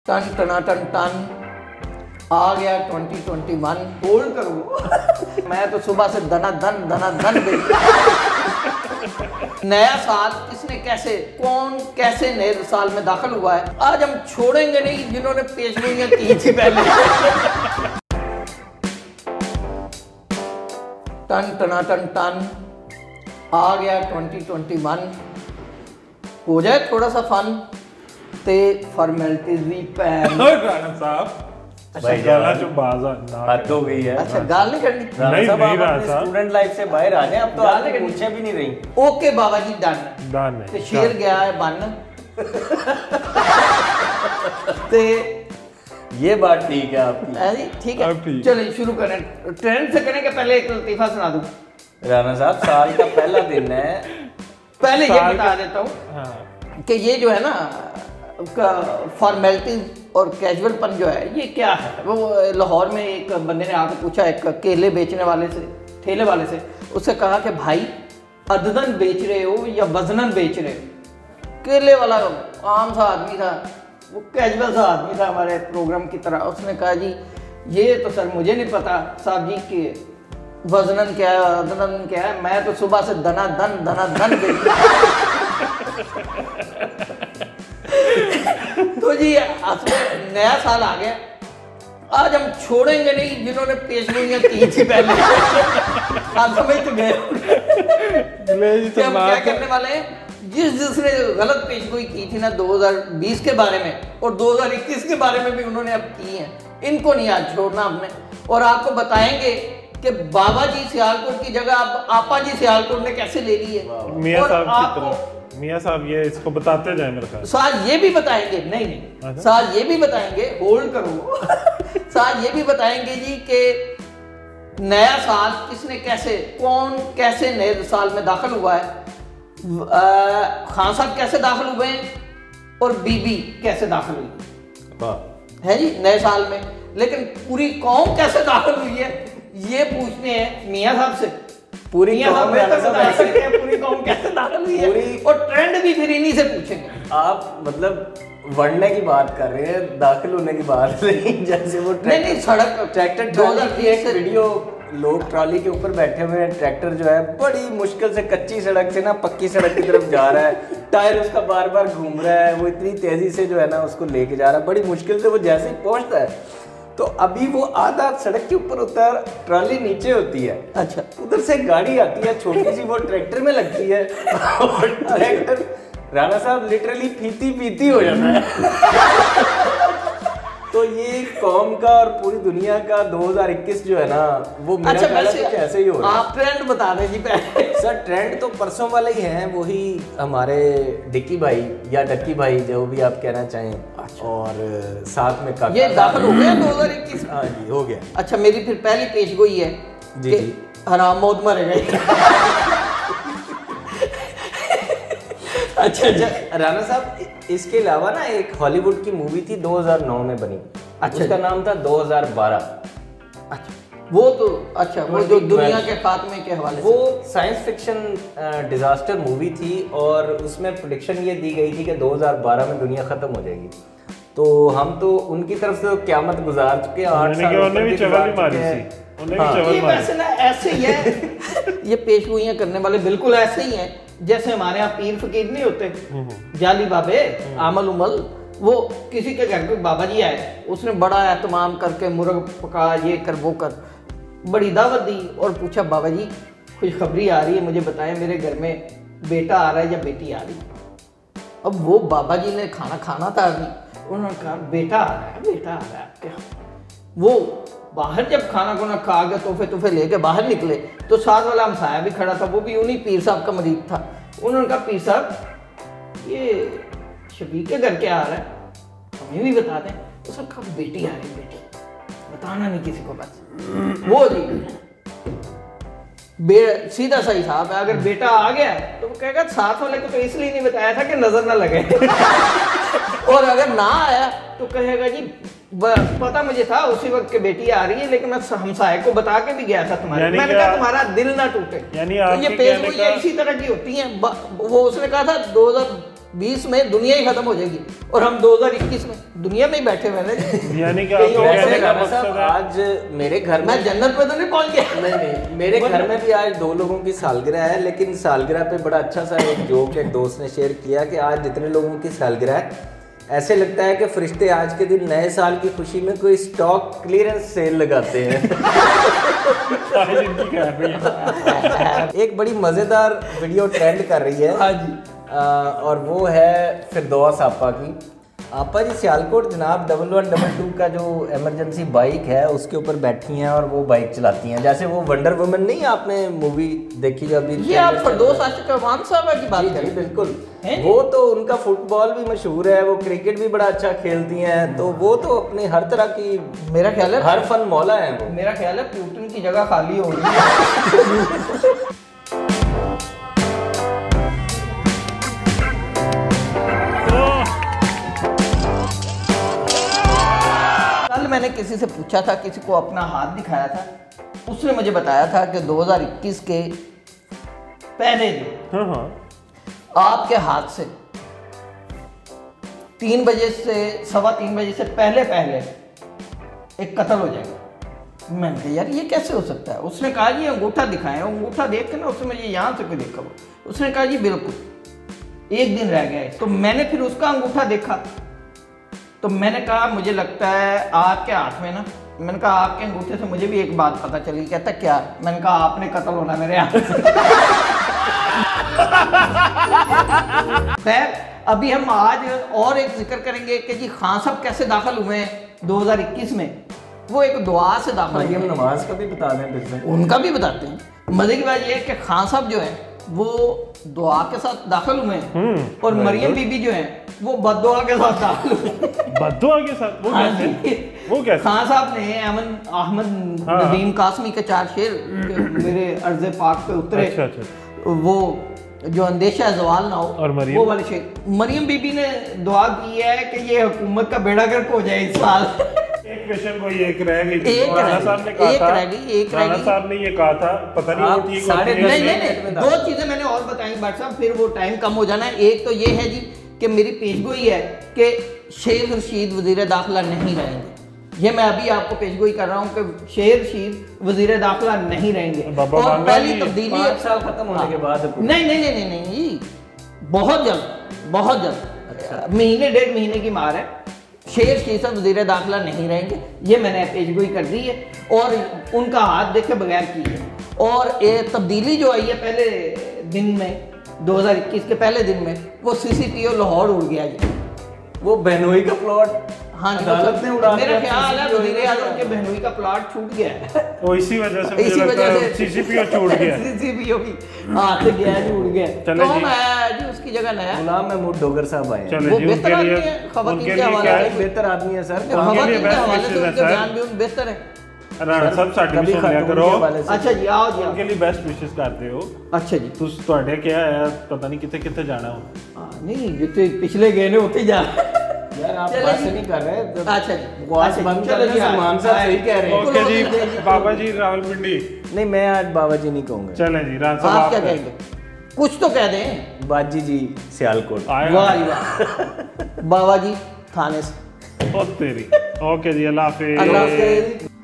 Ton टना ton ton आ गया 2021। Hold करो मैं तो सुबह से दना धन नया साल किसने कैसे कौन कैसे नए साल में दाखिल हुआ है, आज हम छोड़ेंगे नहीं जिन्होंने पेशगोइयां की थी पहले। टन टना टन टन आ गया 2021। हो जाए थोड़ा सा फन ते फॉर्मेलिटीज भी पहन राणा साहब भाई गाना जो बाजा हद हो गई है। अच्छा गाल नहीं करनी नहीं रहा था स्टूडेंट लाइफ से बाहर आ गए, अब तो आगे पूछे भी नहीं रही। ओके बाबा जी डन डन ते शेर गया है बन ते ये बात ठीक है आपकी। ठीक है चलिए शुरू करें। ट्रेंड से करें कि पहले एक लतीफा सुना दूं? राणा साहब साल का पहला दिन है, पहले ये बता देता हूँ कि ये जो है ना फॉर्मेलिटीज और कैजुअलपन जो है ये क्या है। वो लाहौर में एक बंदे ने आकर पूछा एक केले बेचने वाले से, ठेले वाले से, उससे कहा कि भाई अददन बेच रहे हो या वजनन बेच रहे हो? केले वाला आम सा आदमी था, वो कैजुअल सा आदमी था हमारे प्रोग्राम की तरह। उसने कहा जी ये तो सर मुझे नहीं पता साहब जी कि वजनन क्या है अददन क्या है, मैं तो सुबह से दना धन बेच तो जी नया साल आ गया, आज हम छोड़ेंगे नहीं जिन्होंने पेशगोइयां की थी पहले। आप समझ तो गए हम क्या करने वाले हैं। जिसने गलत पेशगोई की थी ना 2020 के बारे में और 2021 के बारे में भी उन्होंने अब की है, इनको नहीं आज छोड़ना हमने। और आपको बताएंगे कि बाबा जी सियालकोट की जगह अब आपा जी सियालकोट ने कैसे ले ली है। मियां साहब ये इसको बताते जाए मेरे ख्याल। साथ ये भी बताएंगे नहीं साथ ये भी बताएंगे, होल्ड करो साथ ये भी बताएंगे जी कि नया साल किसने कैसे कौन कैसे नए साल में दाखिल हुआ है। खान साहब कैसे दाखिल हुए हैं और बीबी कैसे दाखिल हुई है जी नए साल में, लेकिन पूरी कौम कैसे दाखिल हुई है ये पूछते हैं मियां साहब से। पूरी कौम कैसे दाखिल हुई है और ट्रेंड भी फिर इन्हीं से पूछेंगे। आप मतलब बढ़ने की बात कर रहे हैं, दाखिल होने की बात नहीं। जैसे वो नहीं सड़क ट्रैक्टर 2001 वीडियो, लोग ट्रॉली के ऊपर बैठे हुए हैं, ट्रैक्टर जो है बड़ी मुश्किल से कच्ची सड़क से ना पक्की सड़क की तरफ जा रहा है, टायर उसका बार बार घूम रहा है, वो इतनी तेजी से जो है ना उसको लेके जा रहा है, बड़ी मुश्किल से वो जैसे ही पहुंचता है तो अभी वो आधा सड़क के ऊपर होता है, ट्रॉली नीचे होती है। अच्छा उधर से गाड़ी आती है छोटी सी, वो ट्रैक्टर में लगती है और ट्रैक्टर राणा साहब लिटरली फीती हो जाता है। तो ये कौम का और पूरी दुनिया का 2021 जो है ना वो मेरा ख्याल है ऐसे ही हो रहा है। आप ट्रेंड बता दें जी पहले। सर ट्रेंड तो परसों वाले ही हैं, वही हमारे डिक्की भाई या डक्की भाई जो भी आप कहना चाहें। अच्छा। और साथ में काका ये दाखिल हो गया 2021। हाँ जी हो गया। अच्छा मेरी फिर पहली पेशगोई है जी हराम मौत मरे गए। अच्छा राणा साहब इसके अलावा ना एक हॉलीवुड की मूवी थी 2009 में बनी। अच्छा उसका नाम था 2012। अच्छा वो तो अच्छा वो जो दुनिया के खात्मे के हवाले वो साइंस फिक्शन डिजास्टर मूवी थी और उसमें प्रेडिक्शन ये दी गई थी कि 2012 में दुनिया खत्म हो जाएगी। तो हम तो उनकी तरफ से क़यामत गुजार चुके हैं, 8 साल ये वैसे ना ऐसे ही है। ये पेशगोइयां करने वाले बिल्कुल ऐसे ही हैं जैसे हमारे यहाँ पीर फकीर नहीं होते, जाली बाबे आमल उमल। वो किसी के घर पे बाबा जी आए, उसने बड़ा एहतमाम करके मुर्ग पका, ये कर वो कर, बड़ी दावत दी और पूछा बाबा जी खुशखबरी आ रही है, मुझे बताएं मेरे घर में बेटा आ रहा है या बेटी आ रही है। अब वो बाबा जी ने खाना था अभी, उन्होंने कहा बेटा आ रहा है आपके। वो बाहर जब खाना खा के तोहफे लेके बाहर निकले तो साथ वाला हमसाया भी खड़ा था, वो भी उन्हीं पीर साहब का मरीज था। उन्होंने कहा पीर साहब ये शफीक के घर क्या आ रहा है, हमें भी बता दें। उसने कहा बेटी आ रही, बेटी बताना नहीं किसी को बस। वो जी सीधा सही साहब है, अगर बेटा आ गया तो वो कहेगा साथ वाले को तो इसलिए नहीं बताया था कि नजर ना लगे। और अगर ना आया तो कहेगा जी पता मुझे था उसी वक्त के बेटी आ रही है, लेकिन मैं हमसाये को बता के भी गया था तुम्हारे, मैंने कहा तुम्हारा दिल ना टूटे। तो ये पेशगोइयां इसी तरह की होती हैं। वो उसने कहा था 2020 में दुनिया ही खत्म हो जाएगी और हम 2021 में दुनिया में ही बैठे हुए हैं। यानी कि कहीं और वैसे से राणा साहब आज मेरे घर में मैं जन्नत में तो नहीं पहुंच गया। नहीं मेरे घर में भी आज 2 लोगों की सालगिरह है, लेकिन सालगिरह पे बड़ा अच्छा सा एक जोक एक दोस्त ने शेयर किया कि आज जितने लोगों की सालगिरह है ऐसे लगता है कि फरिश्ते आज के दिन नए साल की खुशी में कोई स्टॉक क्लियरेंस सेल लगाते हैं। एक बड़ी मजेदार वीडियो ट्रेंड कर रही है। हाँ जी। और वो है फिरदौस आपा की। आपा जी सियालकोट जनाब 1122 का जो इमरजेंसी बाइक है उसके ऊपर बैठी हैं और वो बाइक चलाती हैं, जैसे वो वंडर वुमन नहीं आपने मूवी देखी जो अभी ये आप फिरदौस आशिक रहमान साहब की बात कर रहे हैं? बिल्कुल, वो तो उनका फुटबॉल भी मशहूर है, वो क्रिकेट भी बड़ा अच्छा खेलती हैं, तो वो तो अपने हर तरह की मेरा ख्याल है हर फन मौला है वो। मेरा ख्याल है पुतिन की जगह खाली हो रही है। कल मैंने किसी से पूछा था, किसी को अपना हाथ दिखाया था, उसने मुझे बताया था कि 2021 के पहले दिन आपके हाथ से 3 बजे से 3:15 बजे से पहले एक कत्ल हो जाएगा। मैंने कहा यार ये कैसे हो सकता है? उसने कहा ये अंगूठा दिखाएं, अंगूठा देख के ना उसने मुझे यहाँ से कोई देखा। उसने कहा जी बिल्कुल 1 दिन रह गया है। तो मैंने फिर उसका अंगूठा देखा तो मैंने कहा मुझे लगता है आपके हाथ में ना, मैंने कहा आपके अंगूठे से मुझे भी एक बात पता चली। कहता क्या? मैंने कहा आपने कत्ल होना मेरे हाथ से। खैर अभी हम आज और एक जिक्र करेंगे कि जी खान साहब कैसे दाखिल हुए हैं 2021 में। वो एक दुआ से दाखिल हुए। मरियम नवाज का भी बता दें फिर से। उनका भी बताते हैं। मजे की बात यह है कि खान साहब जो है वो दुआ के साथ दाखिल हुए हैं और मरियम बीबी जो है वो बद्दुआ के साथ दाखिल हुए। बद्दुआ के साथ? वो कैसे? वो कैसे? खान साहब ने अहमद नदीम कासमी के 4 शेर मेरे अर्ज़े पाक पे उतरे। अच्छा। वो जो अंदेशा जवाल ना हो और वो वाले शेर। मरियम बीबी ने दुआ की है कि ये हुकूमत का बेड़ा गर्क हो जाए इस साल। एक क्वेश्चन कोई एक रह गई थी। एक राणा साहब ने कहा था, राणा साहब ने ये कहा था, पता नहीं वो ठीक होती है नहीं 2 चीजें मैंने और बताई भाई साहब, फिर वो टाइम कम हो जाना है। एक तो ये है जी कि मेरी पेशगोई है कि शेर रशीद वजीर दाखिला नहीं रहेंगे। ये मैं अभी आपको पेशगोई कर रहा हूँ कि शेर रशीद वजीर दाखिला नहीं रहेंगे। और पहली तब्दीली 5 साल खत्म होने के बाद नहीं, बहुत जल्द महीने 1.5 महीने की मार है। शेर शीसा वजीर दाखिला नहीं रहेंगे, ये मैंने पेशगोई कर दी है और उनका हाथ देखे बगैर की है। और ये तब्दीली जो आई है पहले दिन में 2021 के पहले दिन में, वो CCPO लाहौर उड़ गया जी। वो बहनोई का प्लॉट हाँ जी, अदालत ने उड़ा मेरा दिया। ख्याल है वजीर आजम के बहनोई का प्लॉट छूट गया है। वो इसी वजह से मुझे लगता है CCPO छूट गया। CCPO की हाथ से गया जी, उड़ गया। चले कौन जी। आया जी उसकी जगह नया? गुलाम महमूद डोगर साहब आए हैं। चले वो जी, बेहतर उनके आदमी लिए है, खवातीन उनके के लिए हवाले क्या से। है? बेहतर आदमी है सर। खवातीन के best हवाले से wishes है उनके सर। बयान भी बेहतर है। राणा साहब साडी भी सुन लिया करो। अच्छा जी आओ जी उनके लिए बेस्ट विशेस करते हो। अच्छा जी ਤੁਹਾਡੇ क्या है पता नहीं किथे जाना हो। नहीं जितने पिछले गए ने उतने जा यार आप चले बात जी। नहीं कर रहे। अच्छा जी बकवास बंद कर रहे हैं। सलमान साहब सही कह रहे हैं। ओके जी बाबा जी रावलपिंडी। नहीं मैं आज बाबा जी नहीं कहूंगा। चले जी राणा साहब आप क्या कहेंगे? कुछ तो कह दें। बाजी जी सियालकोट। वाह जी वाह। बाबा जी थाने से। तेरी। ओके जी अल्लाह हाफिज़। अल्लाह हाफिज़।